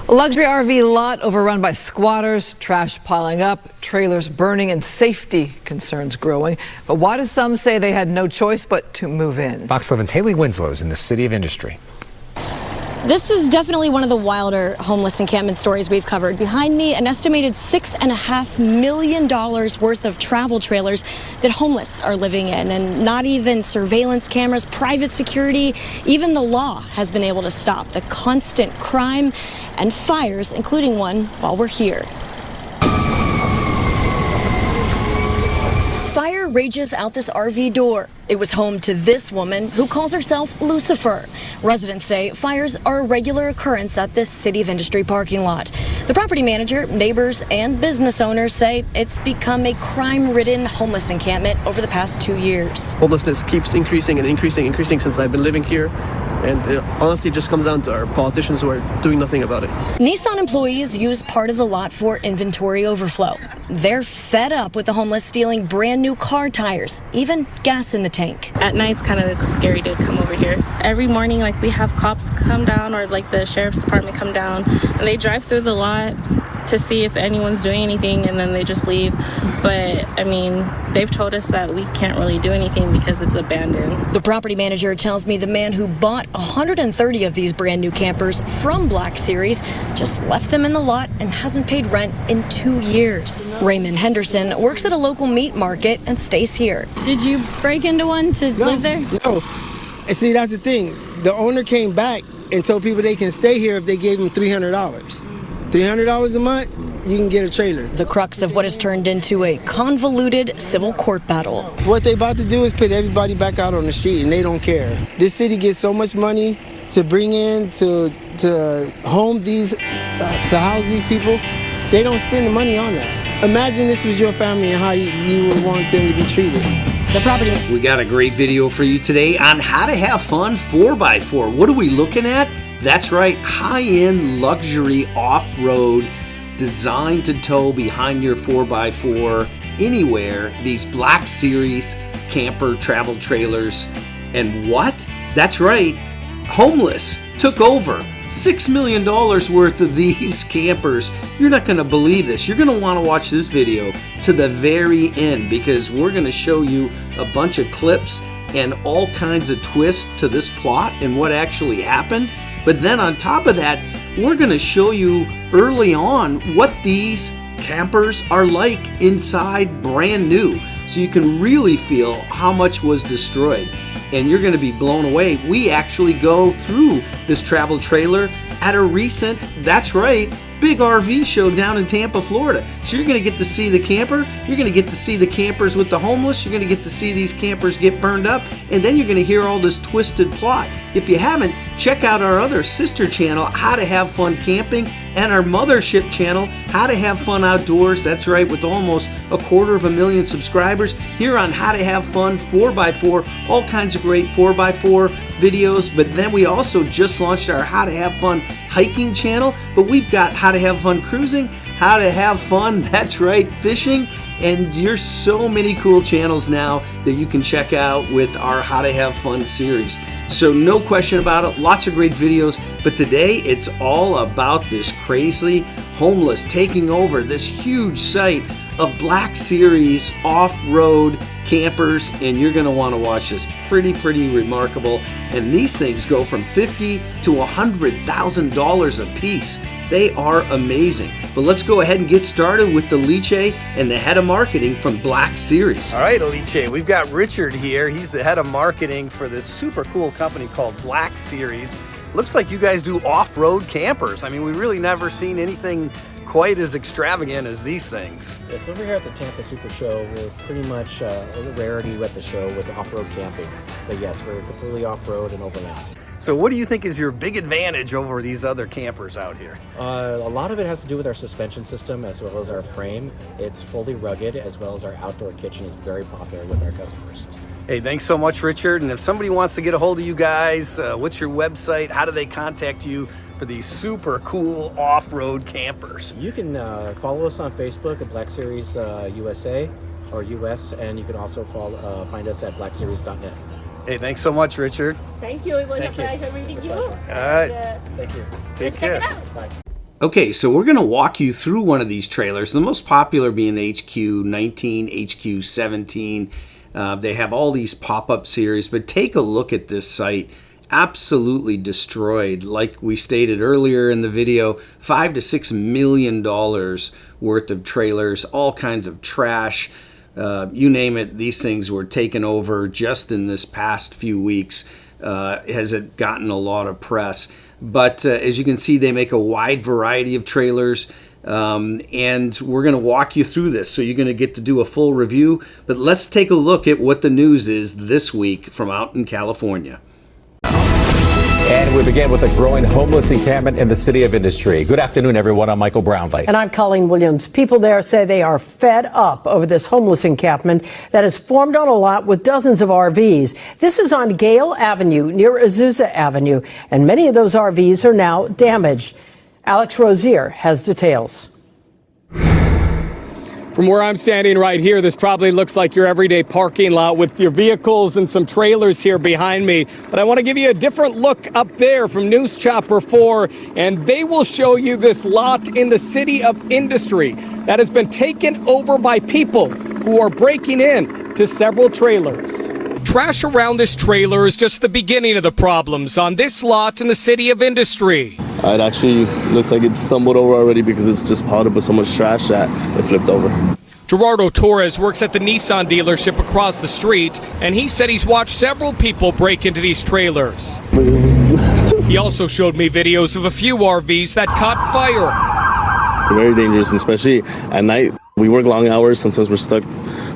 A luxury RV lot overrun by squatters, trash piling up, trailers burning, and safety concerns growing. But why do some say they had no choice but to move in? Fox 11's Haley Winslow is in the City of Industry. This is definitely one of the wilder homeless encampment stories we've covered. Behind me, an estimated $6.5 million worth of travel trailers that homeless are living in, and not even surveillance cameras, private security, even the law has been able to stop the constant crime and fires, including one while we're here. Fire rages out this RV door. It was home to this woman who calls herself Lucifer. Residents say fires are a regular occurrence at this City of Industry parking lot. The property manager, neighbors, and business owners say it's become a crime-ridden homeless encampment over the past 2 years. Homelessness keeps increasing and increasing since I've been living here. And it honestly just comes down to our politicians who are doing nothing about it. Nissan employees use part of the lot for inventory overflow. They're fed up with the homeless stealing brand new car tires, even gas in the tank. At night, it's kind of scary to come over here. Every morning, we have cops come down, or the sheriff's department come down, and they drive through the lot to see if anyone's doing anything, and then they just leave. But they've told us that we can't really do anything because it's abandoned. The property manager tells me the man who bought 130 of these brand new campers from Black Series just left them in the lot and hasn't paid rent in 2 years. Raymond Henderson works at a local meat market and stays here. Did you break into one to live there? No. And see, that's the thing. The owner came back and told people they can stay here if they gave him $300. $300 a month, you can get a trailer. The crux of what has turned into a convoluted civil court battle. What they about to do is put everybody back out on the street, and they don't care. This city gets so much money to bring in, to home these, to house these people. They don't spend the money on that. Imagine this was your family and how you would want them to be treated. The property. We got a great video for you today on how to have fun 4x4. What are we looking at? That's right, high-end luxury off-road, designed to tow behind your 4x4 anywhere. These Black Series camper travel trailers. And what? That's right, homeless took over. $6 million worth of these campers. You're not going to believe this. You're going to want to watch this video to the very end, because we're going to show you a bunch of clips and all kinds of twists to this plot and what actually happened. But then on top of that, we're going to show you early on what these campers are like inside, brand new, so you can really feel how much was destroyed. And you're going to be blown away. We actually go through this travel trailer at a recent, that's right, big RV show down in Tampa, Florida. So you're going to get to see the camper, you're going to get to see the campers with the homeless, you're going to get to see these campers get burned up, and then you're going to hear all this twisted plot. If you haven't, check out our other sister channel, How to Have Fun Camping, and our mothership channel, How to Have Fun Outdoors. That's right, with almost 250,000 subscribers here on How to Have Fun 4x4, all kinds of great 4x4 videos. But then we also just launched our How to Have Fun hiking channel, but we've got How to Have Fun cruising, How to Have Fun, that's right, fishing, and there's so many cool channels now that you can check out with our How to Have Fun series. So no question about it, lots of great videos, but today it's all about this crazy homeless taking over this huge site of Black Series off-road campers, and you're going to want to watch this. Pretty remarkable. And these things go from $50,000 to $100,000 a piece. They are amazing. But let's go ahead and get started with Alice and the head of marketing from Black Series. All right, Alice, we've got Richard here. He's the head of marketing for this super cool company called Black Series. Looks like you guys do off-road campers. I mean, we really never seen anything quite as extravagant as these things. Yes, over here at the Tampa Super Show, we're pretty much a rarity at the show with off-road camping. But yes, we're completely off-road and overland. So what do you think is your big advantage over these other campers out here? A lot of it has to do with our suspension system as well as our frame. It's fully rugged, as well as our outdoor kitchen is very popular with our customers. Hey, thanks so much, Richard. And if somebody wants to get a hold of you guys, what's your website? How do they contact you for these super cool off-road campers? You can follow us on Facebook at Black Series USA or US, and you can also find us at blackseries.net. Hey, thanks so much, Richard. Thank you. It was Thank a pleasure meeting you. All right. Thank you. Take care. Check it out. Bye. Okay, so we're going to walk you through one of these trailers, the most popular being the HQ19, HQ17. They have all these pop-up series, but take a look at this site. Absolutely destroyed. Like we stated earlier in the video, $5 to $6 million worth of trailers, all kinds of trash. You name it, these things were taken over just in this past few weeks. Has it gotten a lot of press? But as you can see, they make a wide variety of trailers, and we're going to walk you through this. So you're going to get to do a full review. But let's take a look at what the news is this week from out in California. And we begin with a growing homeless encampment in the City of Industry. Good afternoon, everyone. I'm Michael Brownlee. And I'm Colleen Williams. People there say they are fed up over this homeless encampment that has formed on a lot with dozens of RVs. This is on Gale Avenue near Azusa Avenue, and many of those RVs are now damaged. Alex Rozier has details. From where I'm standing right here, this probably looks like your everyday parking lot with your vehicles and some trailers here behind me. But I want to give you a different look up there from News Chopper 4, and they will show you this lot in the City of Industry that has been taken over by people who are breaking in to several trailers. Trash around this trailer is just the beginning of the problems on this lot in the City of Industry. It actually looks like it's stumbled over already because it's just piled up with so much trash that it flipped over. Gerardo Torres works at the Nissan dealership across the street, and he said he's watched several people break into these trailers. He also showed me videos of a few RVs that caught fire. Very dangerous, especially at night. We work long hours. Sometimes we're stuck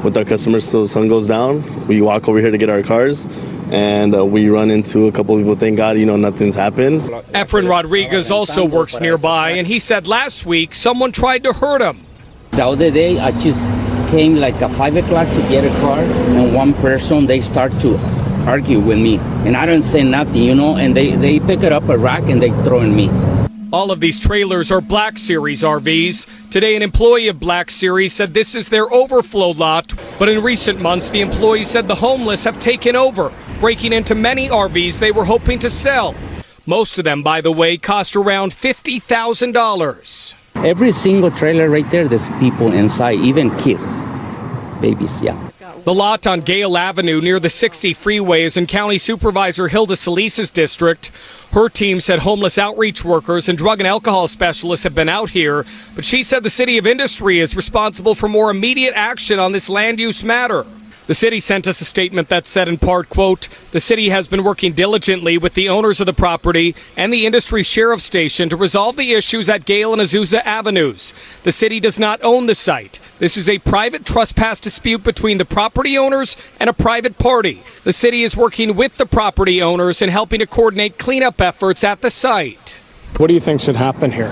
with our customers till the sun goes down. We walk over here to get our cars, and we run into a couple of people. Thank God, nothing's happened. Efren Rodriguez also works nearby, and he said last week someone tried to hurt him. The other day, I just came like at 5 o'clock to get a car, and one person, they start to argue with me. And I don't say nothing, and they pick it up a rack and they throw in me. All of these trailers are Black Series RVs. Today, an employee of Black Series said this is their overflow lot. But in recent months, the employee said the homeless have taken over, breaking into many RVs they were hoping to sell. Most of them, by the way, cost around $50,000. Every single trailer right there, there's people inside, even kids, babies, yeah. The lot on Gale Avenue near the 60 freeway is in County Supervisor Hilda Solis's district. Her team said homeless outreach workers and drug and alcohol specialists have been out here, but she said the City of Industry is responsible for more immediate action on this land use matter. The city sent us a statement that said in part, quote, the city has been working diligently with the owners of the property and the Industry Sheriff Station to resolve the issues at Gale and Azusa Avenues. The city does not own the site. This is a private trespass dispute between the property owners and a private party. The city is working with the property owners and helping to coordinate cleanup efforts at the site. What do you think should happen here?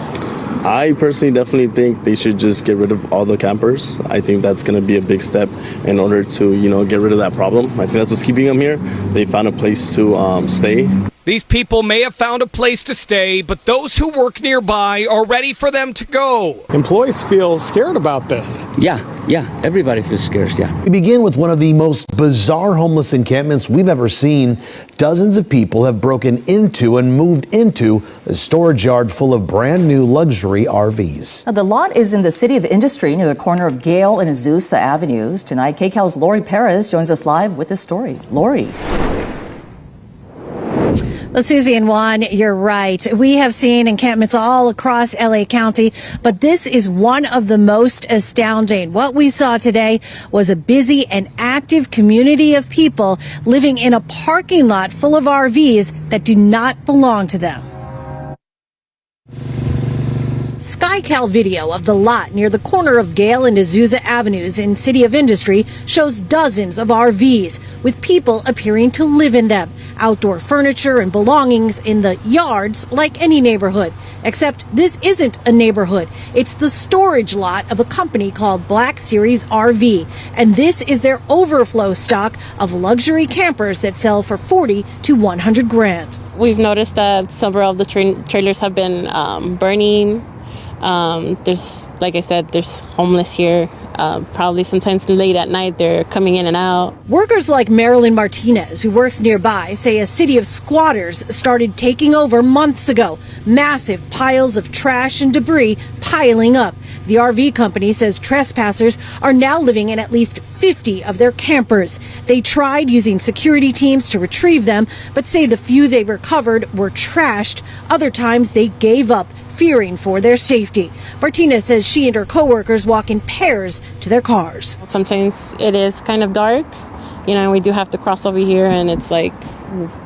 I personally definitely think they should just get rid of all the campers. I think that's going to be a big step in order to, get rid of that problem. I think that's what's keeping them here. They found a place to stay. These people may have found a place to stay, but those who work nearby are ready for them to go. Employees feel scared about this. Yeah, everybody feels scared, yeah. We begin with one of the most bizarre homeless encampments we've ever seen. Dozens of people have broken into and moved into a storage yard full of brand new luxury RVs. Now, the lot is in the City of Industry near the corner of Gale and Azusa Avenues. Tonight, KCAL's Lori Perez joins us live with this story. Lori. Well, Susie and Juan, you're right. We have seen encampments all across LA County, but this is one of the most astounding. What we saw today was a busy and active community of people living in a parking lot full of RVs that do not belong to them. SkyCal video of the lot near the corner of Gale and Azusa Avenues in City of Industry shows dozens of RVs with people appearing to live in them. Outdoor furniture and belongings in the yards like any neighborhood. Except this isn't a neighborhood. It's the storage lot of a company called Black Series RV. And this is their overflow stock of luxury campers that sell for $40 to $100 grand. We've noticed that several of the trailers have been burning. There's, like I said, there's homeless here. Probably sometimes late at night they're coming in and out. Workers like Marilyn Martinez, who works nearby, say a city of squatters started taking over months ago. Massive piles of trash and debris piling up. The RV company says trespassers are now living in at least 50 of their campers. They tried using security teams to retrieve them, but say the few they recovered were trashed. Other times they gave up, fearing for their safety. Martinez says she and her coworkers walk in pairs to their cars. Sometimes it is kind of dark, and we do have to cross over here, and it's like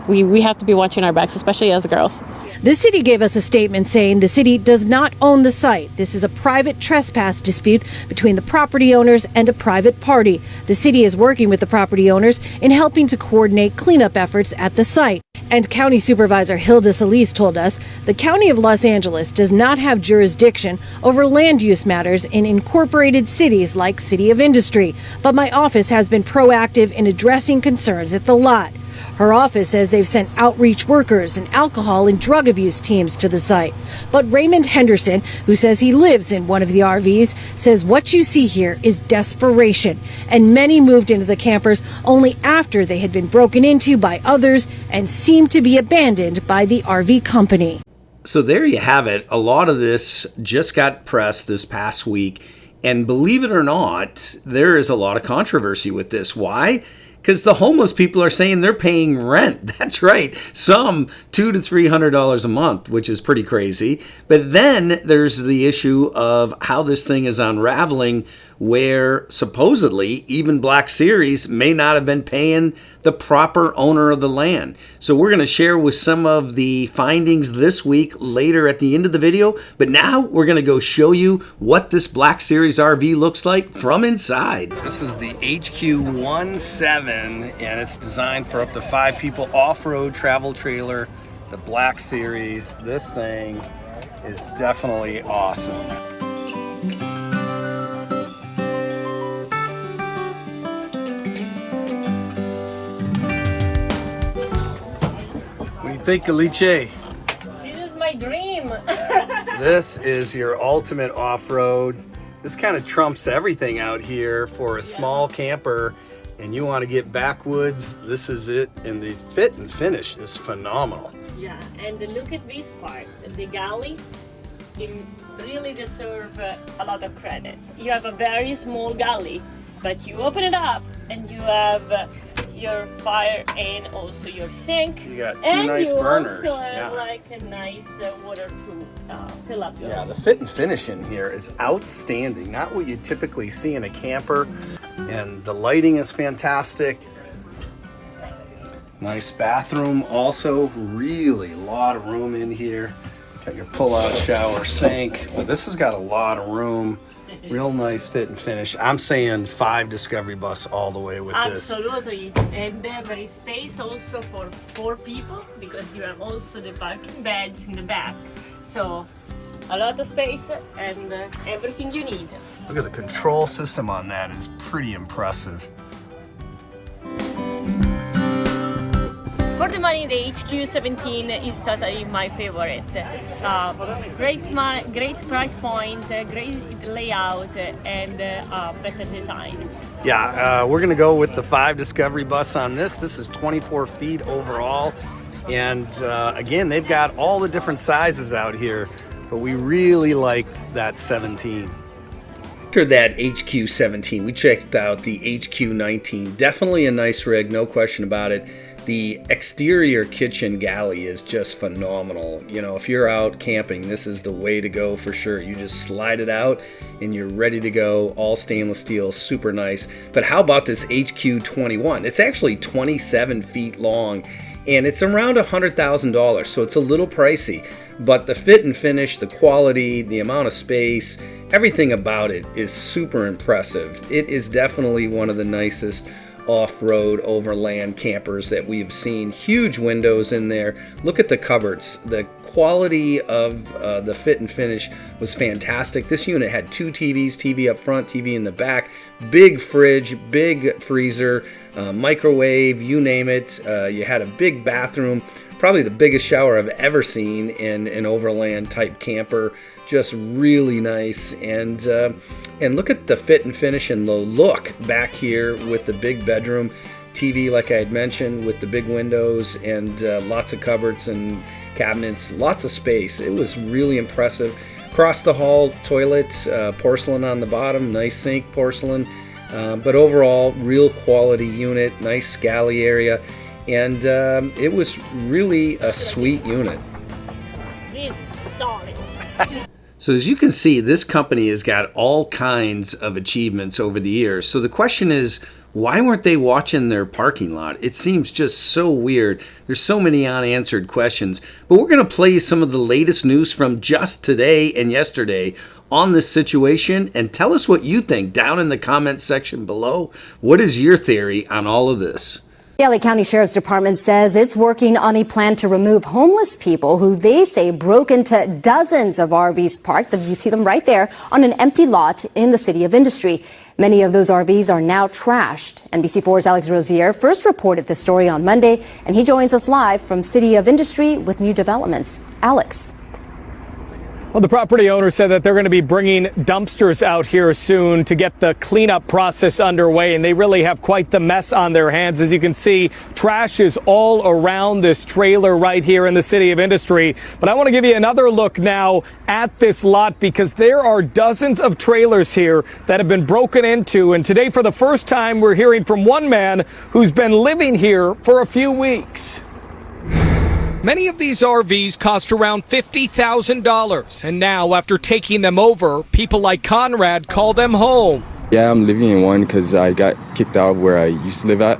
we have to be watching our backs, especially as girls. The city gave us a statement saying the city does not own the site. This is a private trespass dispute between the property owners and a private party. The city is working with the property owners in helping to coordinate cleanup efforts at the site. And County Supervisor Hilda Solis told us the County of Los Angeles does not have jurisdiction over land use matters in incorporated cities like City of Industry. But my office has been proactive in addressing concerns at the lot. Her office says they've sent outreach workers and alcohol and drug abuse teams to the site. But Raymond Henderson, who says he lives in one of the RVs, says what you see here is desperation. And many moved into the campers only after they had been broken into by others and seemed to be abandoned by the RV company. So there you have it. A lot of this just got pressed this past week. And believe it or not, there is a lot of controversy with this. Why? Because the homeless people are saying they're paying rent. That's right. Some $200 to $300 a month, which is pretty crazy. But then there's the issue of how this thing is unraveling, where supposedly even Black Series may not have been paying the proper owner of the land. So we're going to share with some of the findings this week later at the end of the video. But now we're going to go show you what this Black Series RV looks like from inside. This is the HQ17, and it's designed for up to 5 people, off-road travel trailer, the Black Series. This thing is definitely awesome. What do you think, Alice? This is my dream. This is your ultimate off-road. This kind of trumps everything out here for a small camper, and you want to get backwoods. This is it, and the fit and finish is phenomenal. Yeah, and look at this part, the galley. It really deserves a lot of credit. You have a very small galley, but you open it up and you have your fire and also your sink. You got 2 nice burners. And you also have like a nice water to fill up your Yeah, the fit and finish in here is outstanding. Not what you typically see in a camper. And the lighting is fantastic. Nice bathroom also. Really a lot of room in here. Got your pull-out shower sink. But this has got a lot of room. Real nice fit and finish. I'm saying 5 Discovery Bus all the way with this. Absolutely. And there is space also for 4 people because you have also the parking beds in the back. So a lot of space and everything you need. Look at the control system on that is pretty impressive. For the money, the HQ17 is totally my favorite. Great price point, great layout, and better design. Yeah, we're gonna go with the 5 Discovery Bus on this. This is 24 feet overall. And again, they've got all the different sizes out here, but we really liked that 17. After that HQ17, we checked out the HQ19. Definitely a nice rig, no question about it. The exterior kitchen galley is just phenomenal. You know, if you're out camping, this is the way to go for sure. You just slide it out and you're ready to go. All stainless steel, super nice. But how about this HQ21? It's actually 27 feet long and it's around $100,000, so it's a little pricey. But the fit and finish, the quality, the amount of space, everything about it is super impressive. It is definitely one of the nicest off-road overland campers that we have seen. Huge windows in there. Look at the cupboards. The quality of the fit and finish was fantastic. This unit had 2 TVs, TV up front, TV in the back, big fridge, big freezer, microwave, you name it. You had a big bathroom. probably the biggest shower I've ever seen in an overland type camper. Just really nice, and look at the fit and finish and the look back here with the big bedroom TV, like I had mentioned, with the big windows and lots of cupboards and cabinets, lots of space. It was really impressive. Across the hall, toilet, porcelain on the bottom, nice sink, porcelain, but overall, real quality unit, nice scally area, and it was really a sweet unit. This is solid. So as you can see, this company has got all kinds of achievements over the years. So the question is, why weren't they watching their parking lot? It seems just so weird. There's so many unanswered questions. But we're going to play you some of the latest news from just today and yesterday on this situation, and tell us what you think down in the comments section below. What is your theory on all of this? The LA County Sheriff's Department says it's working on a plan to remove homeless people who they say broke into dozens of RVs parked. You see them right there on an empty lot in the City of Industry. Many of those RVs are now trashed. NBC4's Alex Rosier first reported this story on Monday, and he joins us live from City of Industry with new developments. Alex. Well, the property owner said that they're going to be bringing dumpsters out here soon to get the cleanup process underway, and they really have quite the mess on their hands. As you can see, trash is all around this trailer right here in the City of Industry. But I want to give you another look now at this lot, because there are dozens of trailers here that have been broken into. And today, for the first time, we're hearing from one man who's been living here for a few weeks. Many of these RVs cost around $50,000, and now, after taking them over, people like Conrad call them home. Yeah, I'm living in one because I got kicked out where I used to live at.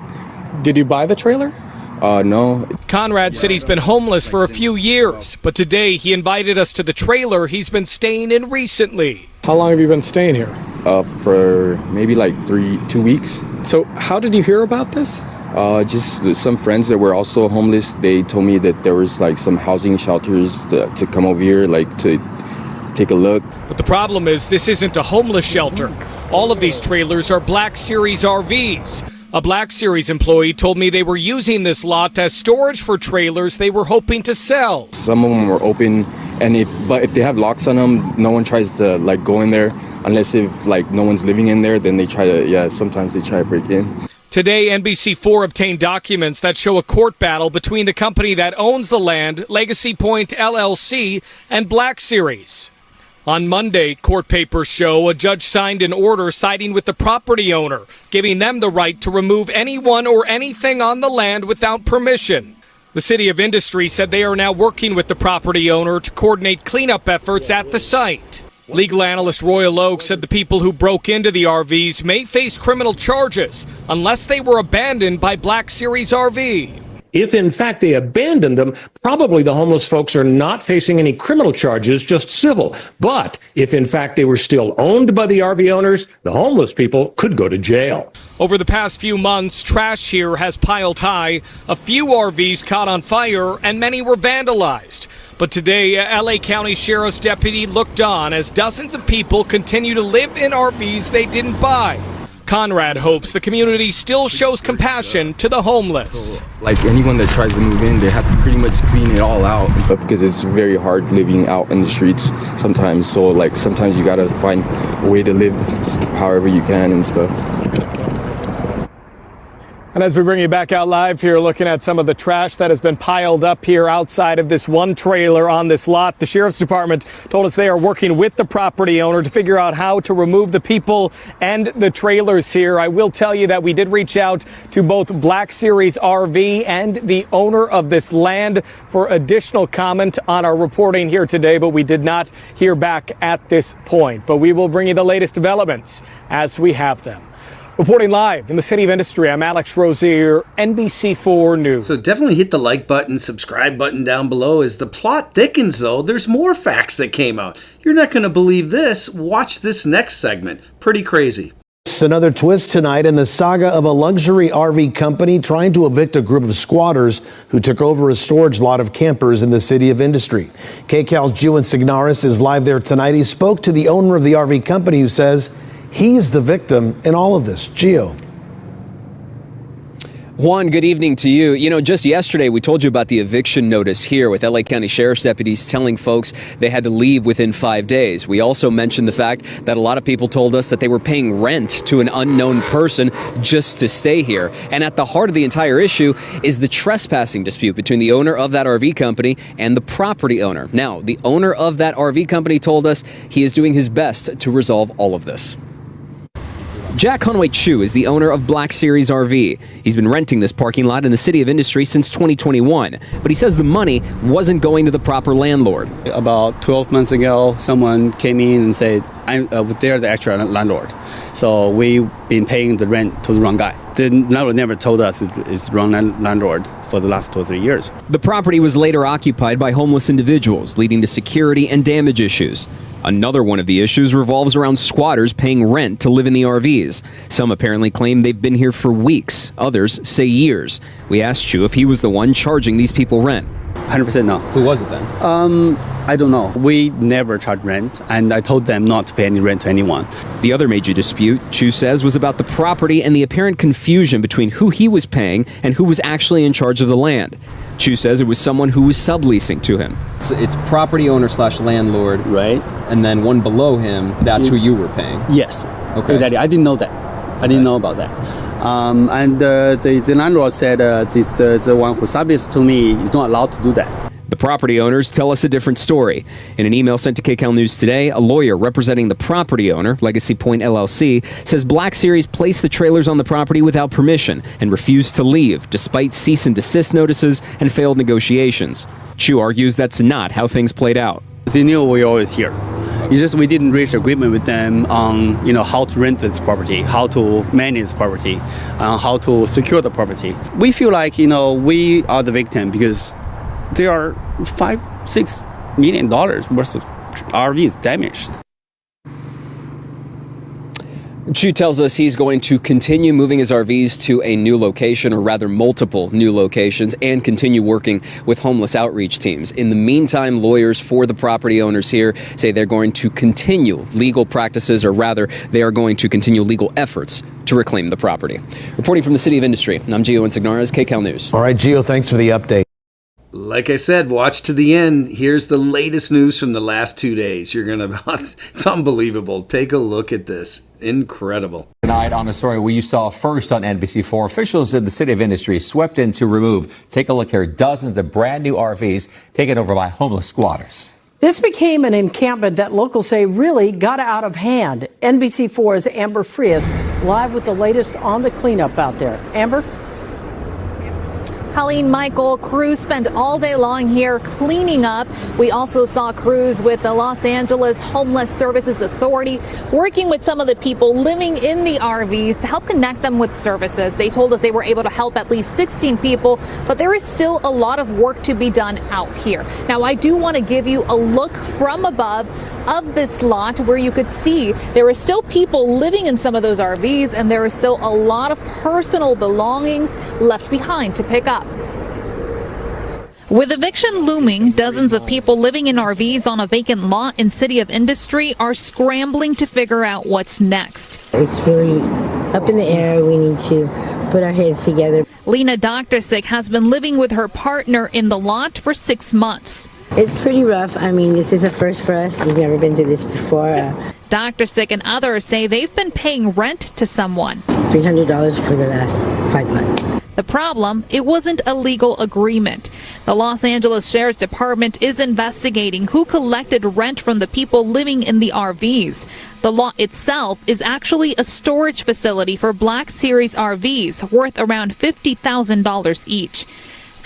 Did you buy the trailer? No. Conrad said he's been homeless for a few years, but today he invited us to the trailer he's been staying in recently. How long have you been staying here? For maybe like 2 weeks. So how did you hear about this? Just some friends that were also homeless. They told me that there was like some housing shelters to come over here, like to take a look. But the problem is, this isn't a homeless shelter. All of these trailers are Black Series RVs. A Black Series employee told me they were using this lot as storage for trailers they were hoping to sell. Some of them were open, and if they have locks on them, no one tries to like go in there unless if like no one's living in there. Then they try to sometimes they try to break in. Today, NBC4 obtained documents that show a court battle between the company that owns the land, Legacy Point LLC, and Black Series. On Monday, court papers show a judge signed an order siding with the property owner, giving them the right to remove anyone or anything on the land without permission. The City of Industry said they are now working with the property owner to coordinate cleanup efforts at the site. Legal analyst Royal Oak said the people who broke into the RVs may face criminal charges unless they were abandoned by Black Series RV. If, in fact, they abandoned them, probably the homeless folks are not facing any criminal charges, just civil. But if, in fact, they were still owned by the RV owners, the homeless people could go to jail. Over the past few months, trash here has piled high. A few RVs caught on fire, and many were vandalized. But today, a LA County Sheriff's deputy looked on as dozens of people continue to live in RVs they didn't buy. Conrad hopes the community still shows compassion to the homeless. Like anyone that tries to move in, they have to pretty much clean it all out and stuff, because it's very hard living out in the streets sometimes. So like sometimes you gotta find a way to live however you can and stuff. And as we bring you back out live here, looking at some of the trash that has been piled up here outside of this one trailer on this lot, the Sheriff's Department told us they are working with the property owner to figure out how to remove the people and the trailers here. I will tell you that we did reach out to both Black Series RV and the owner of this land for additional comment on our reporting here today, but we did not hear back at this point. But we will bring you the latest developments as we have them. Reporting live in the City of Industry, I'm Alex Rosier, NBC4 News. So definitely hit the like button, subscribe button down below. As the plot thickens, though, there's more facts that came out. You're not going to believe this. Watch this next segment. Pretty crazy. Another twist tonight in the saga of a luxury RV company trying to evict a group of squatters who took over a storage lot of campers in the City of Industry. KCAL's Gio Signaris is live there tonight. He spoke to the owner of the RV company who says he's the victim in all of this. Gio. Juan, good evening to you. You know, just yesterday we told you about the eviction notice here with LA County Sheriff's deputies telling folks they had to leave within 5 days. We also mentioned the fact that a lot of people told us that they were paying rent to an unknown person just to stay here. And at the heart of the entire issue is the trespassing dispute between the owner of that RV company and the property owner. Now, the owner of that RV company told us he is doing his best to resolve all of this. Jack Conway Chu is the owner of Black Series RV. He's been renting this parking lot in the City of Industry since 2021, but he says the money wasn't going to the proper landlord. About 12 months ago, someone came in and said, they're the actual landlord. So we've been paying the rent to the wrong guy. The landlord never told us it's the wrong landlord for the last 2 or 3 years. The property was later occupied by homeless individuals, leading to security and damage issues. Another one of the issues revolves around squatters paying rent to live in the RVs. Some apparently claim they've been here for weeks. Others say years. We asked Chu if he was the one charging these people rent. 100% no. Who was it then? I don't know. We never charge rent, and I told them not to pay any rent to anyone. The other major dispute, Chu says, was about the property and the apparent confusion between who he was paying and who was actually in charge of the land. Chu says it was someone who was subleasing to him. It's property owner / landlord. Right. And then one below him, that's who you were paying. Yes. Okay. Exactly. I didn't know that. I didn't know about that. And the landlord said the one who subleased to me is not allowed to do that. The property owners tell us a different story. In an email sent to KCAL News today, a lawyer representing the property owner, Legacy Point LLC, says Black Series placed the trailers on the property without permission and refused to leave, despite cease and desist notices and failed negotiations. Chu argues that's not how things played out. They knew we were always here. It's just we didn't reach agreement with them on, how to rent this property, how to manage this property, how to secure the property. We feel like, we are the victim because there are $5-6 million worth of RVs damaged. Chu tells us he's going to continue moving his RVs to a new location, or rather multiple new locations, and continue working with homeless outreach teams. In the meantime, lawyers for the property owners here say they're going to continue legal practices, or rather, they are going to continue legal efforts to reclaim the property. Reporting from the City of Industry, I'm Gio Insignares, KCAL News. All right, Gio, thanks for the update. Like I said, watch to the end. Here's the latest news from the last 2 days. It's unbelievable. Take a look at this. Incredible. Tonight on the story you saw first on NBC4, officials in the City of Industry swept in to remove, take a look here, dozens of brand new RVs taken over by homeless squatters. This became an encampment that locals say really got out of hand. NBC4's Amber Frias live with the latest on the cleanup out there. Amber? Colleen, Michael, crews spent all day long here cleaning up. We also saw crews with the Los Angeles Homeless Services Authority working with some of the people living in the RVs to help connect them with services. They told us they were able to help at least 16 people, but there is still a lot of work to be done out here. Now, I do want to give you a look from above of this lot where you could see there are still people living in some of those RVs, and there is still a lot of personal belongings left behind to pick up. With eviction looming, dozens of people living in RVs on a vacant lot in City of Industry are scrambling to figure out what's next. It's really up in the air. We need to put our heads together. Lena Doctorsick has been living with her partner in the lot for 6 months. It's pretty rough. I mean, this is a first for us. We've never been to this before. Doctorsick and others say they've been paying rent to someone. $300 for the last 5 months. The problem, it wasn't a legal agreement. The Los Angeles Sheriff's Department is investigating who collected rent from the people living in the RVs. The lot itself is actually a storage facility for Black Series RVs worth around $50,000 each.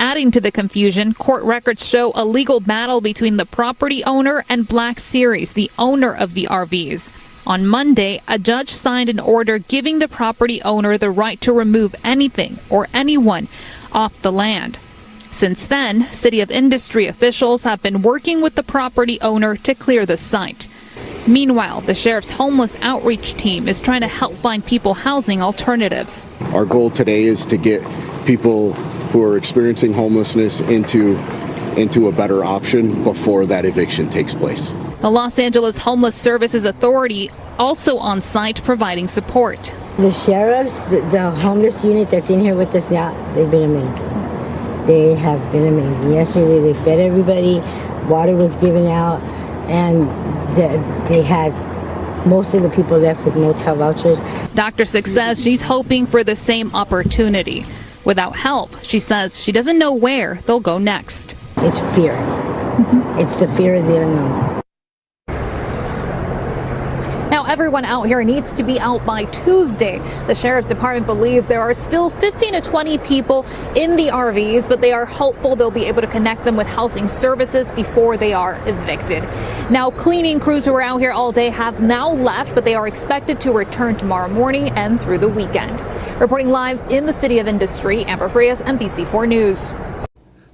Adding to the confusion, court records show a legal battle between the property owner and Black Series, the owner of the RVs. On Monday, a judge signed an order giving the property owner the right to remove anything or anyone off the land. Since then, City of Industry officials have been working with the property owner to clear the site. Meanwhile, the sheriff's homeless outreach team is trying to help find people housing alternatives. Our goal today is to get people who are experiencing homelessness into a better option before that eviction takes place. The Los Angeles Homeless Services Authority also on site providing support. The sheriffs, the homeless unit that's in here with us now, they've been amazing. They have been amazing. Yesterday they fed everybody, water was given out, and they had most of the people left with motel vouchers. Dr. Six says she's hoping for the same opportunity. Without help, she says she doesn't know where they'll go next. It's fear. It's the fear of the unknown. Now, everyone out here needs to be out by Tuesday. The Sheriff's Department believes there are still 15 to 20 people in the RVs, but they are hopeful they'll be able to connect them with housing services before they are evicted. Now, cleaning crews who were out here all day have now left, but they are expected to return tomorrow morning and through the weekend. Reporting live in the City of Industry, Amber Frias, NBC4 News.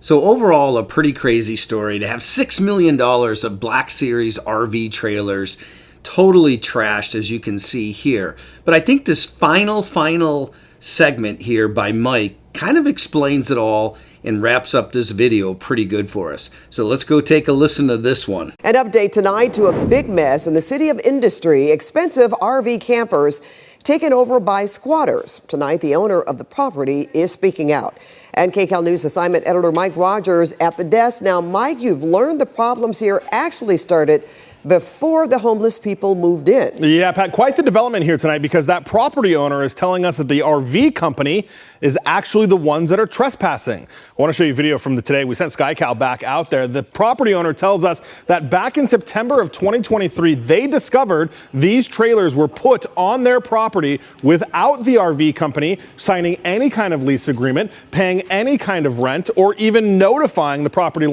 So overall, a pretty crazy story to have $6 million of Black Series RV trailers totally trashed, as you can see here. But I think this final segment here by Mike kind of explains it all and wraps up this video pretty good for us. So let's go take a listen to this one. An update tonight to a big mess in the City of Industry. Expensive RV campers taken over by squatters. Tonight, the owner of the property is speaking out. And KCAL News assignment editor Mike Rogers at the desk. Now, Mike, you've learned the problems here actually started before the homeless people moved in. Yeah, Pat, quite the development here tonight, because that property owner is telling us that the RV company is actually the ones that are trespassing. I want to show you a video from today. We sent SkyCal back out there. The property owner tells us that back in September of 2023, they discovered these trailers were put on their property without the RV company signing any kind of lease agreement, paying any kind of rent, or even notifying the property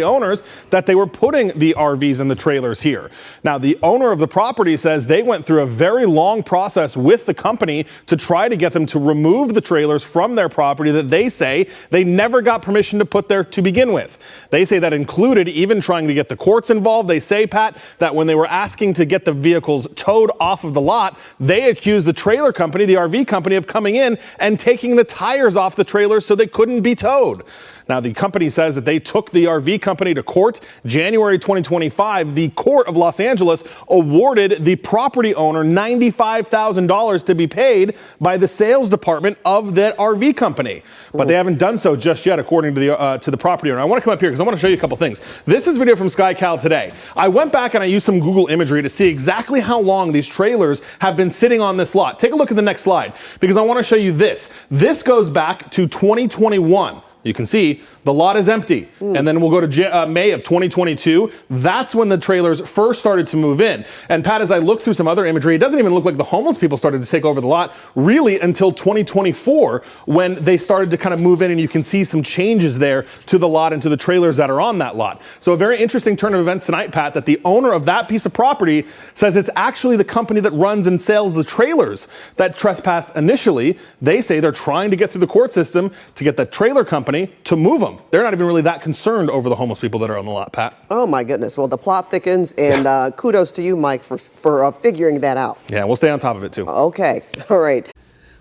owners that they were putting the RVs and the trailers here. Now, the owner of the property says they went through a very long process with the company to try to get them to remove the trailers from their property that they say they never got permission to put there to begin with. They say that included even trying to get the courts involved. They say, Pat, that when they were asking to get the vehicles towed off of the lot, they accused the trailer company, the RV company, of coming in and taking the tires off the trailers so they couldn't be towed. Now, the company says that they took the RV company to court. January 2025, the court of Los Angeles awarded the property owner $95,000 to be paid by the sales department of that RV company. But they haven't done so just yet, according to the property owner. I want to come up here because I want to show you a couple things. This is video from SkyCal today. I went back and I used some Google imagery to see exactly how long these trailers have been sitting on this lot. Take a look at the next slide, because I want to show you this. This goes back to 2021. You can see the lot is empty. And then we'll go to May of 2022. That's when the trailers first started to move in. And Pat, as I look through some other imagery, it doesn't even look like the homeless people started to take over the lot really until 2024, when they started to kind of move in, and you can see some changes there to the lot and to the trailers that are on that lot. So a very interesting turn of events tonight, Pat, that the owner of that piece of property says it's actually the company that runs and sells the trailers that trespassed initially. They say they're trying to get through the court system to get the trailer company to move them. They're not even really that concerned over the homeless people that are on the lot, Pat. Oh my goodness. Well, the plot thickens, and kudos to you, Mike, for figuring that out. Yeah, we'll stay on top of it too. Okay. All right.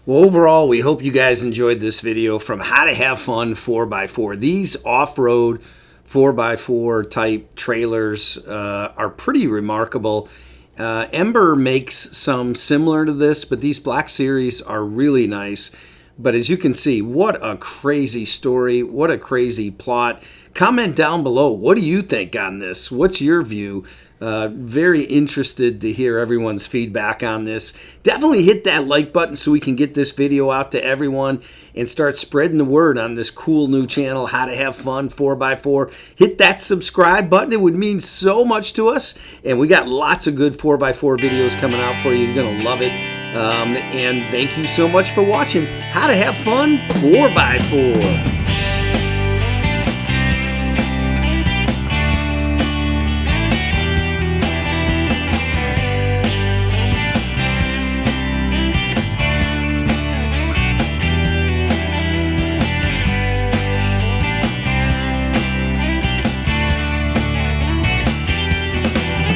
Well, overall, we hope you guys enjoyed this video from How to Have Fun 4x4. These off-road 4x4 type trailers are pretty remarkable. Ember makes some similar to this, but these Black Series are really nice. But as you can see, what a crazy story, what a crazy plot. Comment down below, what do you think on this? What's your view? Very interested to hear everyone's feedback on this. Definitely hit that like button so we can get this video out to everyone and start spreading the word on this cool new channel, How to Have Fun 4x4. Hit that subscribe button. It would mean so much to us. And we got lots of good 4x4 videos coming out for you. You're going to love it. And thank you so much for watching How to Have Fun 4x4.